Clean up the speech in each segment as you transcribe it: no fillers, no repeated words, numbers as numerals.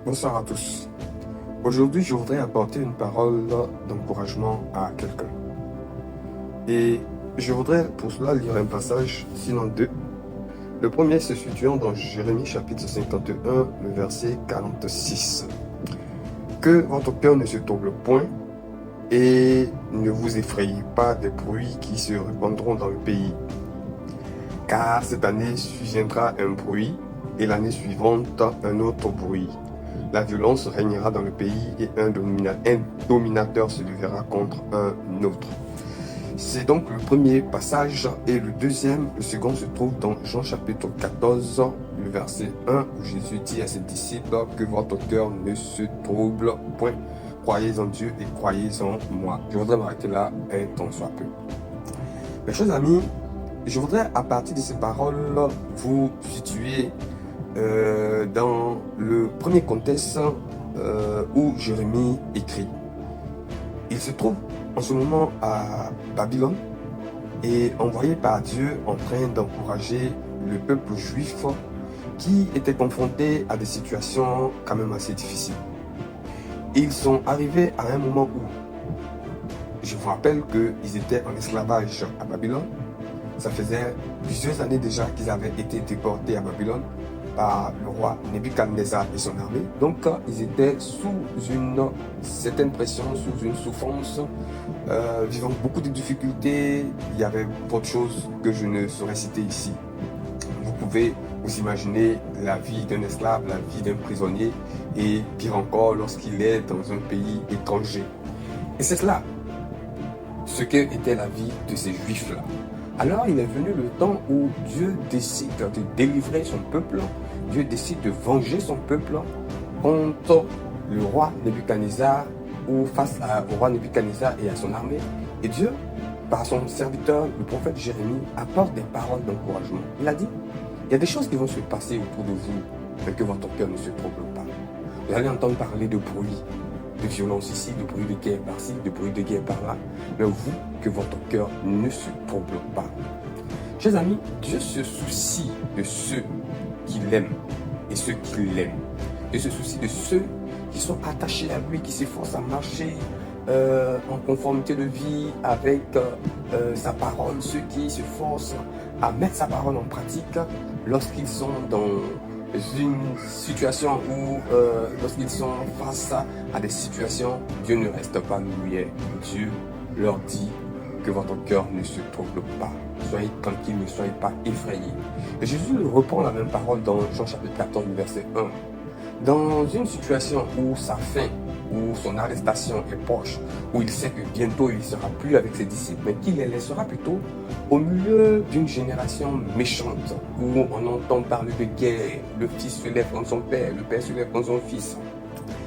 Bonsoir à tous. Aujourd'hui, je voudrais apporter une parole d'encouragement à quelqu'un. Et je voudrais pour cela lire un passage, sinon deux. Le premier se situant dans Jérémie chapitre 51, le verset 46. Que votre cœur ne se trouble point et ne vous effrayez pas des bruits qui se répandront dans le pays. Car cette année viendra un bruit et l'année suivante un autre bruit. La violence régnera dans le pays et un dominateur se lèvera contre un autre. C'est donc le premier passage. Et le second se trouve dans Jean chapitre 14, le verset 1, où Jésus dit à ses disciples que votre cœur ne se trouble point. Croyez en Dieu et croyez en moi. Je voudrais m'arrêter là un temps soit peu. Mes chers amis, je voudrais à partir de ces paroles vous situer dans le premier contexte où Jérémie écrit. Il se trouve en ce moment à Babylone et envoyé par Dieu en train d'encourager le peuple juif qui était confronté à des situations quand même assez difficiles. Ils sont arrivés à un moment où, je vous rappelle qu'ils étaient en esclavage à Babylone. Ça faisait plusieurs années déjà qu'ils avaient été déportés à Babylone par le roi Nebuchadnezzar et son armée. Donc ils étaient sous une certaine pression, sous une souffrance, vivant beaucoup de difficultés. Il y avait d'autres choses que je ne saurais citer ici. Vous pouvez vous imaginer la vie d'un esclave, la vie d'un prisonnier, et pire encore lorsqu'il est dans un pays étranger. Et c'est cela, ce qu'était la vie de ces juifs-là. Alors il est venu le temps où Dieu décide de délivrer son peuple, Dieu décide de venger son peuple contre le roi Nebuchadnezzar ou face au roi Nebuchadnezzar et à son armée. Et Dieu, par son serviteur, le prophète Jérémie, apporte des paroles d'encouragement. Il a dit, il y a des choses qui vont se passer autour de vous, mais que votre cœur ne se trouble pas. Vous allez entendre parler de bruit, de violence ici, de bruit de guerre par-ci, de bruit de guerre par-là. Mais vous, que votre cœur ne se trouble pas. Chers amis, Dieu se soucie de ceux qui l'aiment et ceux qui l'aiment. Dieu se soucie de ceux qui sont attachés à lui, qui s'efforcent à marcher en conformité de vie avec sa parole, ceux qui s'efforcent à mettre sa parole en pratique lorsqu'ils sont dans une situation où, lorsqu'ils sont face à des situations, Dieu ne reste pas muet. Dieu leur dit que votre cœur ne se trouble pas. Soyez tranquilles, ne soyez pas effrayés. Et Jésus reprend la même parole dans Jean chapitre 14, verset 1. Dans une situation où sa fin, où son arrestation est proche, où il sait que bientôt il ne sera plus avec ses disciples, mais qu'il les laissera plutôt au milieu d'une génération méchante, où on entend parler de guerre, le fils se lève contre son père, le père se lève contre son fils,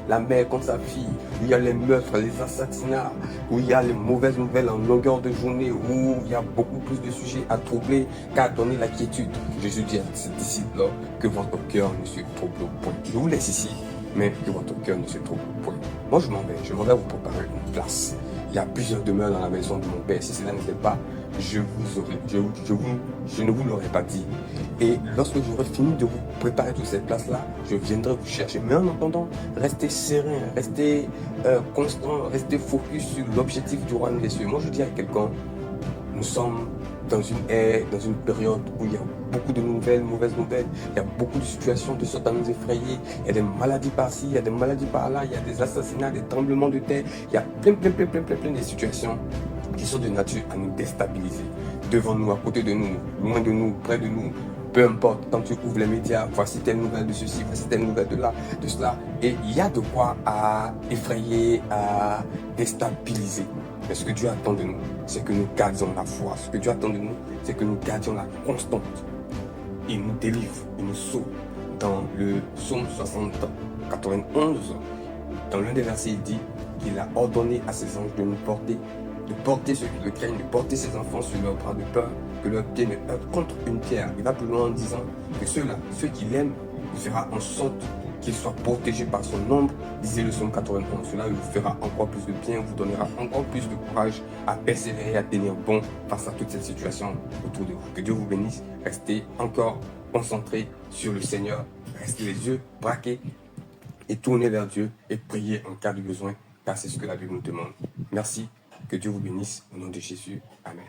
la mère contre sa fille, où il y a les meurtres, les assassinats, où il y a les mauvaises nouvelles en longueur de journée, où il y a beaucoup plus de sujets à troubler qu'à donner la quiétude. Jésus dit à ses disciples que votre cœur ne se trouble point. Je vous laisse ici, mais que votre cœur ne se trouble point. Moi je m'en vais, je voudrais vous préparer une place. Il y a plusieurs demeures dans la maison de mon père. Si cela n'était pas, je ne vous l'aurais pas dit. Et lorsque j'aurai fini de vous préparer toute cette place-là, je viendrai vous chercher. Mais en attendant, restez serein, restez constant, restez focus sur l'objectif du royaume des cieux. Moi, je dis à quelqu'un, nous sommes dans une ère, dans une période où il y a beaucoup de nouvelles, mauvaises nouvelles, il y a beaucoup de situations de sorte à nous effrayer, il y a des maladies par-ci, il y a des maladies par-là, il y a des assassinats, des tremblements de terre, il y a plein de situations qui sont de nature à nous déstabiliser. Devant nous, à côté de nous, loin de nous, près de nous, peu importe, quand tu ouvres les médias, voici telle nouvelle de ceci, voici telle nouvelle de là, de cela, et il y a de quoi à effrayer, à déstabiliser. Mais ce que Dieu attend de nous, c'est que nous gardions la foi. Ce que Dieu attend de nous, c'est que nous gardions la constante. Il nous délivre, il nous sauve. Dans le psaume 91, dans l'un des versets, il dit qu'il a ordonné à ses anges de nous porter, de porter ceux qui le craignent, de porter ses enfants sur leurs bras de peur, que leur pied ne heurte contre une pierre. Il va plus loin en disant que ceux-là, ceux qui l'aiment, il fera en sorte qu'il soit protégé par son ombre, disait le psaume 91. Cela vous fera encore plus de bien, vous donnera encore plus de courage à persévérer, à tenir bon face à toute cette situation autour de vous. Que Dieu vous bénisse. Restez encore concentrés sur le Seigneur. Restez les yeux braqués et tourner vers Dieu et prier en cas de besoin, car c'est ce que la Bible nous demande. Merci, que Dieu vous bénisse au nom de Jésus. Amen.